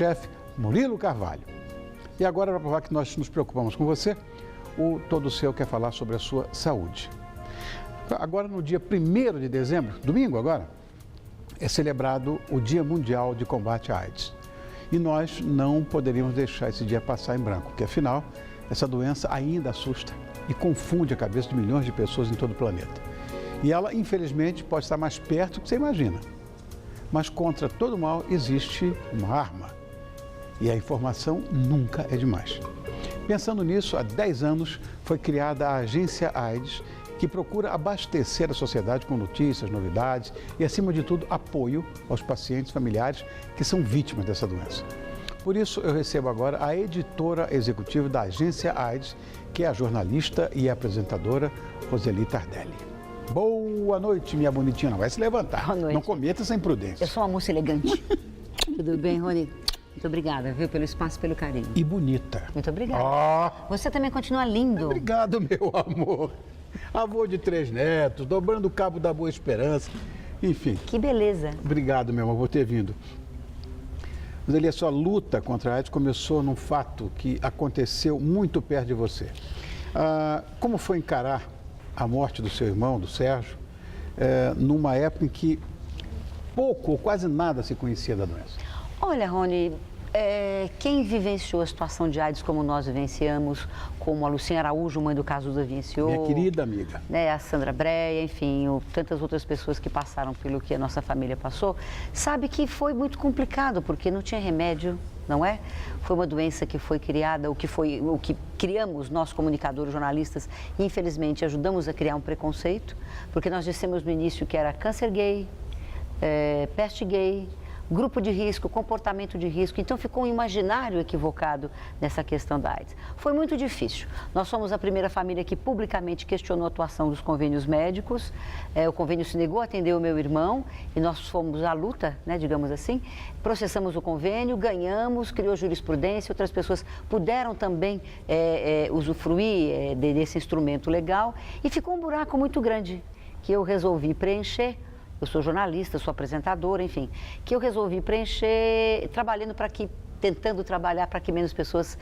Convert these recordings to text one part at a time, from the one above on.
chefe Murilo Carvalho. E agora, para provar que nós nos preocupamos com você, o Todo Seu quer falar sobre a sua saúde. Agora, no dia 1º de dezembro, domingo agora, é celebrado o Dia Mundial de Combate à AIDS. E nós não poderíamos deixar esse dia passar em branco, porque afinal, essa doença ainda assusta e confunde a cabeça de milhões de pessoas em todo o planeta. E ela, infelizmente, pode estar mais perto do que você imagina. Mas contra todo mal existe uma arma. E a informação nunca é demais. Pensando nisso, há 10 anos foi criada a Agência AIDS, que procura abastecer a sociedade com notícias, novidades e, acima de tudo, apoio aos pacientes familiares que são vítimas dessa doença. Por isso, eu recebo agora a editora executiva da Agência AIDS, que é a jornalista e apresentadora Roseli Tardelli. Boa noite, minha bonitinha. Não vai se levantar. Boa noite. Não cometa essa imprudência. Eu sou uma moça elegante. Tudo bem, Rony? Muito obrigada, viu, pelo espaço, pelo carinho. E bonita. Muito obrigada. Você também continua lindo. Obrigado, meu amor. Avô de 3 netos, dobrando o cabo da Boa Esperança. Enfim. Que beleza. Obrigado, meu amor, por ter vindo. Mas ali a sua luta contra a AIDS começou num fato que aconteceu muito perto de você. Como foi encarar a morte do seu irmão, do Sérgio, numa época em que pouco ou quase nada se conhecia da doença? Olha, Rony, quem vivenciou a situação de AIDS como nós vivenciamos, como a Lucinha Araújo, mãe do Cazuza, vivenciou... Minha querida amiga. Né, a Sandra Breia, enfim, tantas outras pessoas que passaram pelo que a nossa família passou, sabe que foi muito complicado, porque não tinha remédio, não é? Foi uma doença que foi criada, o que criamos, nós comunicadores, jornalistas, e infelizmente ajudamos a criar um preconceito, porque nós dissemos no início que era câncer gay, peste gay, grupo de risco, comportamento de risco, então ficou um imaginário equivocado nessa questão da AIDS. Foi muito difícil. Nós somos a primeira família que publicamente questionou a atuação dos convênios médicos, o convênio se negou a atender o meu irmão e nós fomos à luta, né, digamos assim, processamos o convênio, ganhamos, criou jurisprudência, outras pessoas puderam também usufruir desse instrumento legal e ficou um buraco muito grande que eu resolvi preencher. Eu sou jornalista, sou apresentadora, enfim, que eu resolvi preencher tentando trabalhar para que menos pessoas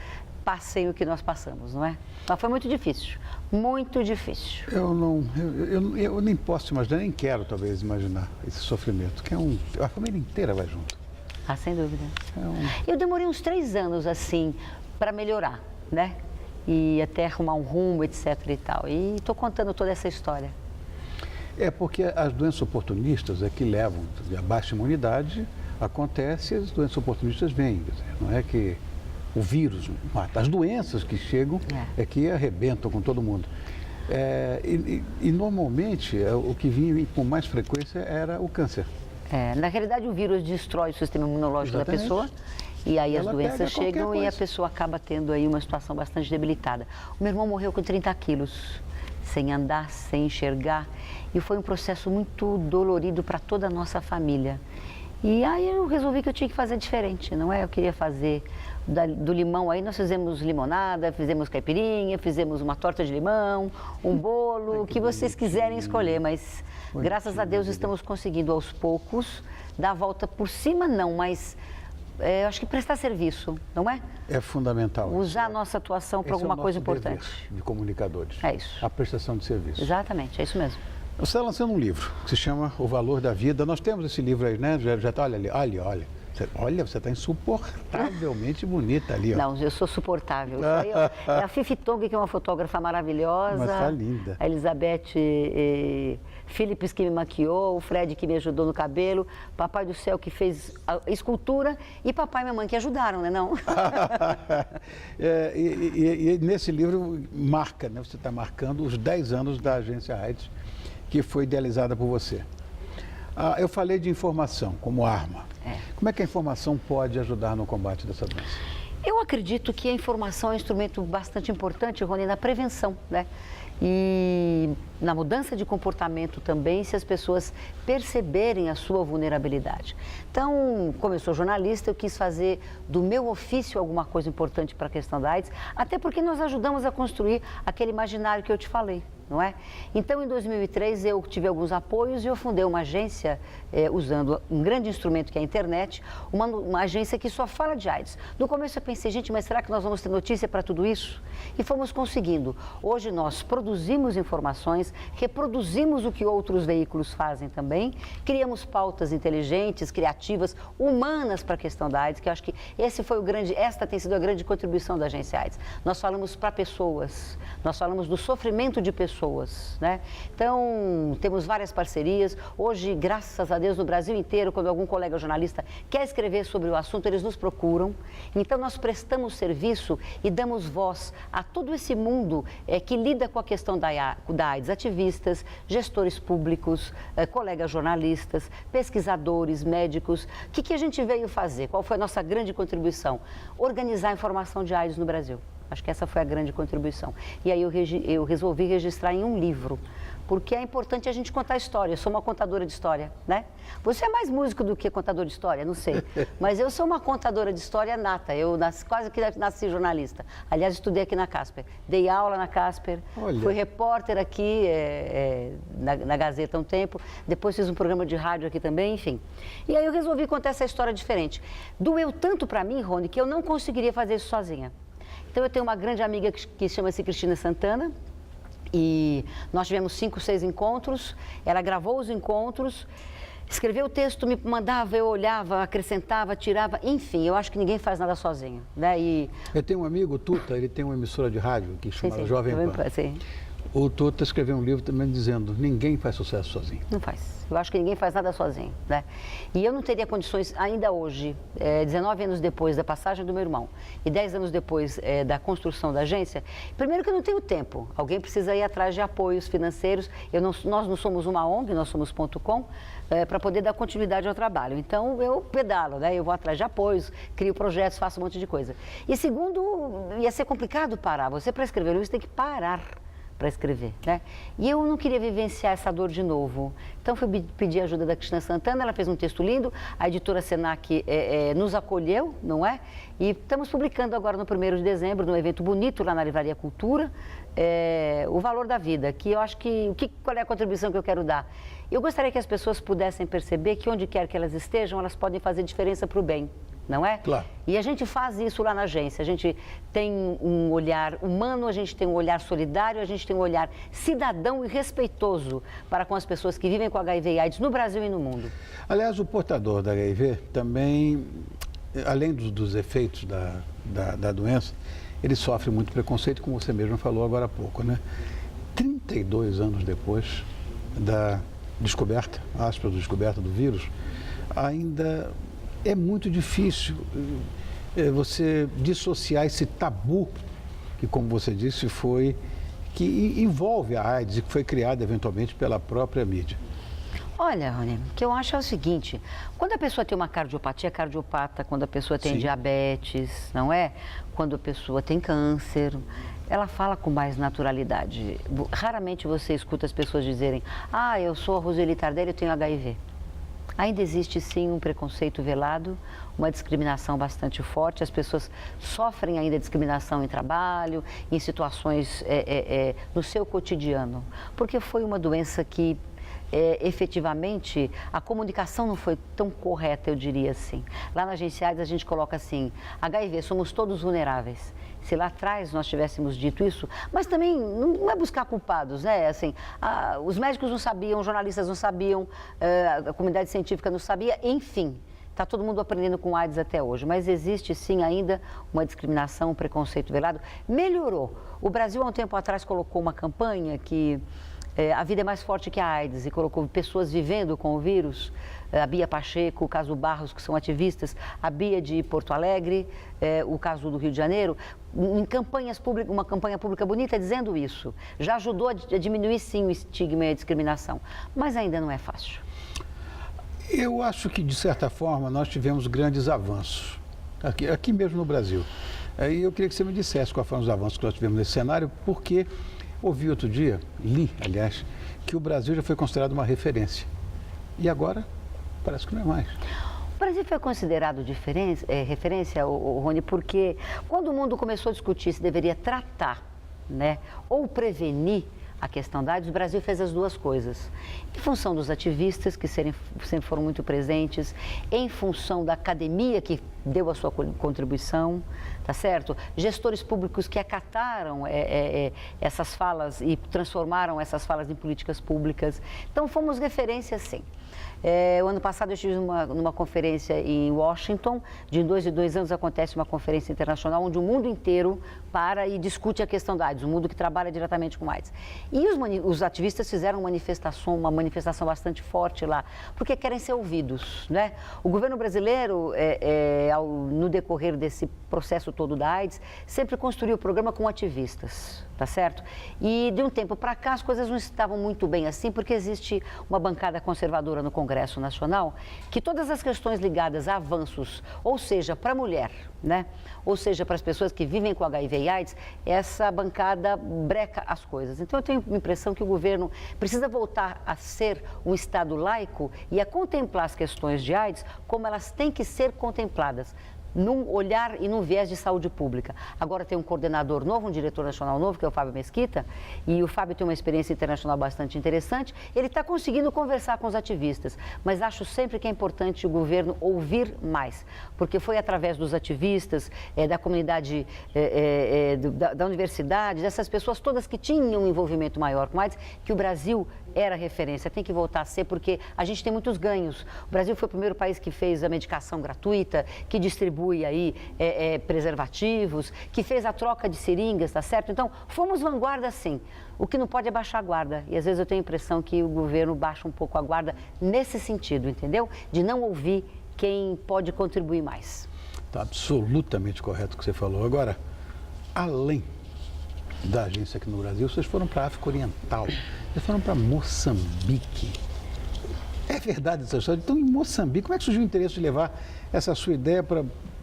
passem o que nós passamos, não é? Mas foi muito difícil, muito difícil. Eu nem posso imaginar, nem quero talvez imaginar esse sofrimento, que a família inteira vai junto. Ah, sem dúvida. Eu demorei uns 3 anos, assim, para melhorar, né? E até arrumar um rumo, etc e tal. E estou contando toda essa história. Porque as doenças oportunistas é que levam a baixa imunidade, acontece e as doenças oportunistas vêm. Não é que o vírus mata. As doenças que chegam é que arrebentam com todo mundo. E normalmente o que vinha com mais frequência era o câncer. Na realidade o vírus destrói o sistema imunológico da pessoa. E aí as doenças chegam e a pessoa acaba tendo aí uma situação bastante debilitada. O meu irmão morreu com 30 quilos, sem andar, sem enxergar. E foi um processo muito dolorido para toda a nossa família. E aí eu resolvi que eu tinha que fazer diferente, não é? Eu queria fazer do limão, aí nós fizemos limonada, fizemos caipirinha, fizemos uma torta de limão, um bolo, o que vocês quiserem escolher, mas graças a Deus estamos conseguindo aos poucos dar a volta por cima, não, mas eu acho que prestar serviço, não é? É fundamental. Usar a nossa atuação para alguma coisa importante. De comunicadores. É isso. A prestação de serviço. Exatamente, é isso mesmo. Você está lançando um livro que se chama O Valor da Vida. Nós temos esse livro aí, né? Já está, olha ali, olha. Você está insuportavelmente bonita ali, ó. Não, eu sou suportável. É a Fifi Tong, que é uma fotógrafa maravilhosa. Mas está linda. A Elizabeth Phillips, que me maquiou, o Fred, que me ajudou no cabelo, Papai do Céu, que fez a escultura, e papai e mamãe, que ajudaram, né, não? E nesse livro marca, né? Você está marcando os 10 anos da Agência AIDS, que foi idealizada por você. Eu falei de informação como arma. Como é que a informação pode ajudar no combate dessa doença? Eu acredito que a informação é um instrumento bastante importante, Rony, na prevenção, né? E na mudança de comportamento também, se as pessoas perceberem a sua vulnerabilidade. Então, como eu sou jornalista, eu quis fazer do meu ofício alguma coisa importante para a questão da AIDS, até porque nós ajudamos a construir aquele imaginário que eu te falei, não é? Então, em 2003, eu tive alguns apoios e eu fundei uma agência, usando um grande instrumento que é a internet, uma agência que só fala de AIDS. No começo eu pensei, gente, mas será que nós vamos ter notícia para tudo isso? E fomos conseguindo. Hoje nós produzimos informações, reproduzimos o que outros veículos fazem também, criamos pautas inteligentes, criativas, humanas para a questão da AIDS, que eu acho que esta tem sido a grande contribuição da agência AIDS. Nós falamos para pessoas, nós falamos do sofrimento de pessoas, né? Então, temos várias parcerias. Hoje, graças a Deus, no Brasil inteiro, quando algum colega jornalista quer escrever sobre o assunto, eles nos procuram. Então, nós prestamos serviço e damos voz a todo esse mundo que lida com a questão da AIDS. Ativistas, gestores públicos, colegas jornalistas, pesquisadores, médicos. O que a gente veio fazer? Qual foi a nossa grande contribuição? Organizar a informação de AIDS no Brasil. Acho que essa foi a grande contribuição. E aí eu resolvi registrar em um livro, porque é importante a gente contar história. Eu sou uma contadora de história, né? Você é mais músico do que contador de história, não sei. Mas eu sou uma contadora de história nata. Eu quase que nasci jornalista. Aliás, estudei aqui na Casper. Dei aula na Casper. Olha. Fui repórter aqui na Gazeta há um tempo. Depois fiz um programa de rádio aqui também, enfim. E aí eu resolvi contar essa história diferente. Doeu tanto para mim, Rony, que eu não conseguiria fazer isso sozinha. Então, eu tenho uma grande amiga que chama-se Cristina Santana e nós tivemos 5, 6 encontros. Ela gravou os encontros, escreveu o texto, me mandava, eu olhava, acrescentava, tirava, enfim, eu acho que ninguém faz nada sozinho, né? Eu tenho um amigo, o Tuta, ele tem uma emissora de rádio que chama Jovem Pan. Sim. O Tuta escreveu um livro também dizendo, ninguém faz sucesso sozinho. Não faz. Eu acho que ninguém faz nada sozinho, né? E eu não teria condições, ainda hoje, 19 anos depois da passagem do meu irmão e 10 anos depois da construção da agência, primeiro que eu não tenho tempo. Alguém precisa ir atrás de apoios financeiros. Nós não somos uma ONG, nós somos .com, para poder dar continuidade ao trabalho. Então, eu pedalo, né? Eu vou atrás de apoios, crio projetos, faço um monte de coisa. E segundo, ia ser complicado parar. Você, para escrever livro, você tem que parar para escrever, né? E eu não queria vivenciar essa dor de novo. Então, fui pedir ajuda da Cristina Santana, ela fez um texto lindo, a editora Senac nos acolheu, não é? E estamos publicando agora no 1º de dezembro, num evento bonito lá na Livraria Cultura, O Valor da Vida, que eu acho qual é a contribuição que eu quero dar? Eu gostaria que as pessoas pudessem perceber que onde quer que elas estejam, elas podem fazer diferença para o bem. Não é? Claro. E a gente faz isso lá na agência. A gente tem um olhar humano, a gente tem um olhar solidário, a gente tem um olhar cidadão e respeitoso para com as pessoas que vivem com HIV e AIDS no Brasil e no mundo. Aliás, o portador da HIV também, além dos efeitos da doença, ele sofre muito preconceito, como você mesmo falou agora há pouco, né? 32 anos depois da descoberta, descoberta do vírus, ainda é muito difícil você dissociar esse tabu que, como você disse, que envolve a AIDS e que foi criado eventualmente pela própria mídia. Olha, Rony, o que eu acho é o seguinte, quando a pessoa tem uma cardiopatia, é cardiopata, quando a pessoa tem diabetes, não é? Quando a pessoa tem câncer, ela fala com mais naturalidade. Raramente você escuta as pessoas dizerem, eu sou a Roseli Tardelli, eu tenho HIV. Ainda existe, sim, um preconceito velado, uma discriminação bastante forte. As pessoas sofrem ainda discriminação em trabalho, em situações no seu cotidiano, porque foi uma doença que, efetivamente, a comunicação não foi tão correta, eu diria assim. Lá na Agência AIDS a gente coloca assim, HIV, somos todos vulneráveis. Se lá atrás nós tivéssemos dito isso, mas também não é buscar culpados, né? Assim, os médicos não sabiam, os jornalistas não sabiam, a comunidade científica não sabia, enfim. Está todo mundo aprendendo com AIDS até hoje, mas existe sim ainda uma discriminação, um preconceito velado. Melhorou. O Brasil, há um tempo atrás, colocou uma campanha que a vida é mais forte que a AIDS e colocou pessoas vivendo com o vírus. A Bia Pacheco, o Caso Barros, que são ativistas, a Bia de Porto Alegre, o caso do Rio de Janeiro, em campanhas públicas, uma campanha pública bonita dizendo isso. Já ajudou a diminuir, sim, o estigma e a discriminação, mas ainda não é fácil. Eu acho que, de certa forma, nós tivemos grandes avanços, aqui mesmo no Brasil. E eu queria que você me dissesse quais foram os avanços que nós tivemos nesse cenário, porque ouvi outro dia, li, aliás, que o Brasil já foi considerado uma referência. E agora, parece que não é mais. O Brasil foi considerado referência, Rony, porque quando o mundo começou a discutir se deveria tratar, né, ou prevenir a questão da AIDS, o Brasil fez as duas coisas. Em função dos ativistas, que sempre foram muito presentes, em função da academia, que deu a sua contribuição, tá certo? Gestores públicos que acataram essas falas e transformaram essas falas em políticas públicas. Então, fomos referência, sim. O ano passado eu estive numa conferência em Washington, de 2 em 2 anos acontece uma conferência internacional onde o mundo inteiro para e discute a questão da AIDS, o mundo que trabalha diretamente com AIDS. E os ativistas fizeram uma manifestação bastante forte lá, porque querem ser ouvidos, né? O governo brasileiro, no decorrer desse processo todo da AIDS, sempre construiu o programa com ativistas, tá certo? E de um tempo para cá as coisas não estavam muito bem assim, porque existe uma bancada conservadora no Congresso Nacional que todas as questões ligadas a avanços, ou seja, para a mulher, né? Ou seja, para as pessoas que vivem com HIV e AIDS, essa bancada breca as coisas. Então eu tenho a impressão que o governo precisa voltar a ser um Estado laico e a contemplar as questões de AIDS como elas têm que ser contempladas, num olhar e num viés de saúde pública. Agora tem um coordenador novo, um diretor nacional novo, que é o Fábio Mesquita, e o Fábio tem uma experiência internacional bastante interessante. Ele está conseguindo conversar com os ativistas, mas acho sempre que é importante o governo ouvir mais, porque foi através dos ativistas, da comunidade, da universidade, dessas pessoas todas que tinham um envolvimento maior com AIDS, que o Brasil era referência, tem que voltar a ser, porque a gente tem muitos ganhos. O Brasil foi o primeiro país que fez a medicação gratuita, que distribui aí preservativos, que fez a troca de seringas, tá certo? Então, fomos vanguarda sim. O que não pode é baixar a guarda. E às vezes eu tenho a impressão que o governo baixa um pouco a guarda nesse sentido, entendeu? De não ouvir quem pode contribuir mais. Está absolutamente correto o que você falou. Agora, além da agência aqui no Brasil, vocês foram para a África Oriental, vocês foram para Moçambique. É verdade essa história? Então, em Moçambique, como é que surgiu o interesse de levar essa sua ideia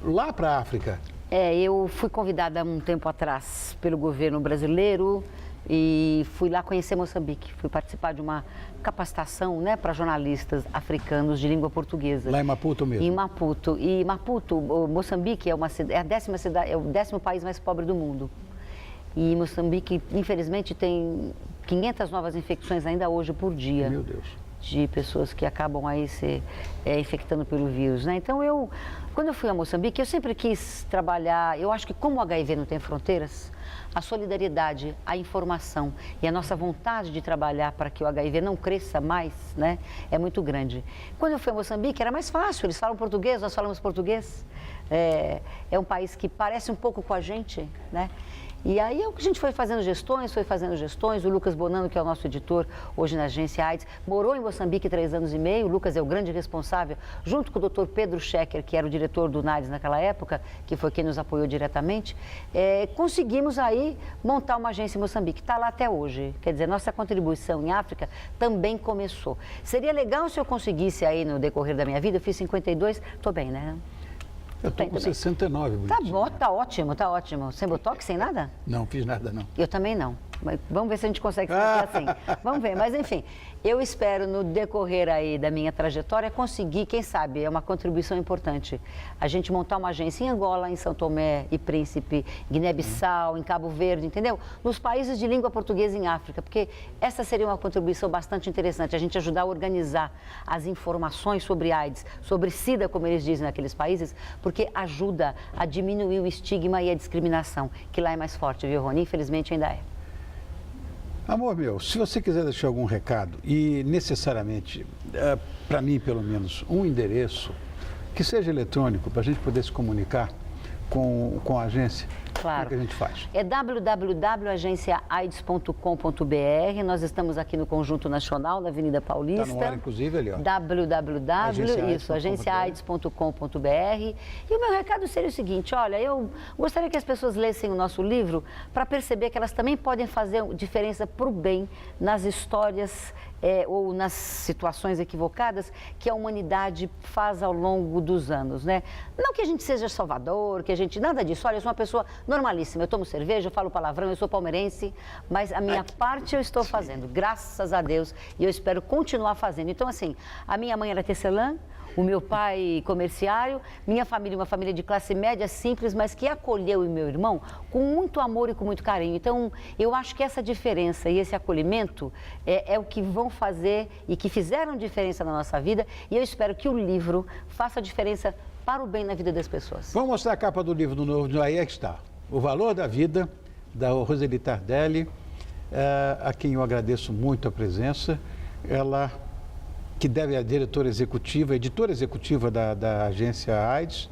lá para a África? Eu fui convidada há um tempo atrás pelo governo brasileiro e fui lá conhecer Moçambique. Fui participar de uma capacitação, né, para jornalistas africanos de língua portuguesa. Lá em Maputo mesmo? Em Maputo. E Maputo, Moçambique é o 10º país mais pobre do mundo. E Moçambique, infelizmente, tem 500 novas infecções ainda hoje por dia. Meu Deus. De pessoas que acabam aí se infectando pelo vírus, né? Então, quando eu fui a Moçambique, eu sempre quis trabalhar, eu acho que como o HIV não tem fronteiras, a solidariedade, a informação e a nossa vontade de trabalhar para que o HIV não cresça mais, né, é muito grande. Quando eu fui a Moçambique, era mais fácil, eles falam português, nós falamos português. É um país que parece um pouco com a gente, né? E aí a gente foi fazendo gestões, o Lucas Bonanno, que é o nosso editor hoje na agência AIDS, morou em Moçambique 3 anos e meio, o Lucas é o grande responsável, junto com o Dr. Pedro Schecker, que era o diretor do NADS naquela época, que foi quem nos apoiou diretamente, conseguimos aí montar uma agência em Moçambique, está lá até hoje, quer dizer, nossa contribuição em África também começou. Seria legal se eu conseguisse aí no decorrer da minha vida, eu fiz 52, estou bem, né? Eu estou com 69, bonitinho. Tá bom, tá ótimo, tá ótimo. Sem botox, sem nada? Não, fiz nada, não. Eu também não. Mas vamos ver se a gente consegue ficar assim. Vamos ver, mas enfim, eu espero no decorrer aí da minha trajetória conseguir, quem sabe, é uma contribuição importante. A gente montar uma agência em Angola, em São Tomé e Príncipe, Guiné-Bissau, em Cabo Verde, entendeu? Nos países de língua portuguesa em África, porque essa seria uma contribuição bastante interessante, a gente ajudar a organizar as informações sobre AIDS, sobre SIDA, como eles dizem naqueles países, porque ajuda a diminuir o estigma e a discriminação, que lá é mais forte, viu, Rony? Infelizmente ainda é. Amor meu, se você quiser deixar algum recado e necessariamente, para mim pelo menos, um endereço que seja eletrônico para a gente poder se comunicar com a agência, claro. O que a gente faz? É www.agenciaaids.com.br. Nós estamos aqui no Conjunto Nacional, na Avenida Paulista. Está no ar, inclusive, ali, ó. agenciaaids.com.br. E o meu recado seria o seguinte, olha, eu gostaria que as pessoas lessem o nosso livro para perceber que elas também podem fazer diferença para o bem nas histórias ou nas situações equivocadas que a humanidade faz ao longo dos anos, né? Não que a gente seja salvador, que a gente... Nada disso. Olha, eu sou uma pessoa normalíssima. Eu tomo cerveja, eu falo palavrão, eu sou palmeirense, mas a minha parte eu estou fazendo, graças a Deus, e eu espero continuar fazendo. Então, assim, a minha mãe era tecelã, O meu pai comerciário, minha família, uma família de classe média simples, mas que acolheu o meu irmão com muito amor e com muito carinho. Então, eu acho que essa diferença e esse acolhimento é o que vão fazer e que fizeram diferença na nossa vida. E eu espero que o livro faça diferença para o bem na vida das pessoas. Vamos mostrar a capa do livro do novo. Aí é que está. O Valor da Vida, da Roseli Tardelli, a quem eu agradeço muito a presença. Ela que deve a diretora executiva, editora executiva da agência AIDS.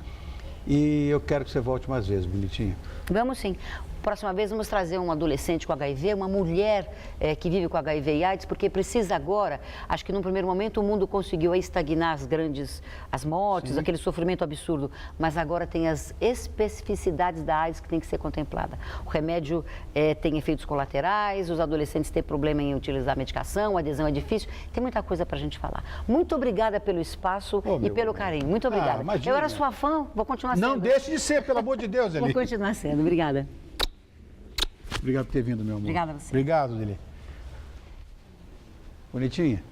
E eu quero que você volte mais vezes, bonitinha. Vamos sim. Próxima vez vamos trazer um adolescente com HIV, uma mulher que vive com HIV e AIDS, porque precisa agora, acho que num primeiro momento o mundo conseguiu aí estagnar as mortes, Sim. aquele sofrimento absurdo, mas agora tem as especificidades da AIDS que tem que ser contemplada. O remédio tem efeitos colaterais, os adolescentes têm problema em utilizar a medicação, a adesão é difícil, tem muita coisa pra gente falar. Muito obrigada pelo espaço e pelo carinho, muito obrigada. Eu era sua fã, vou continuar sendo. Não deixe de ser, pelo amor de Deus, Eli. Vou continuar sendo, obrigada. Obrigado por ter vindo, meu amor. Obrigada a você. Obrigado, Lili. Bonitinha.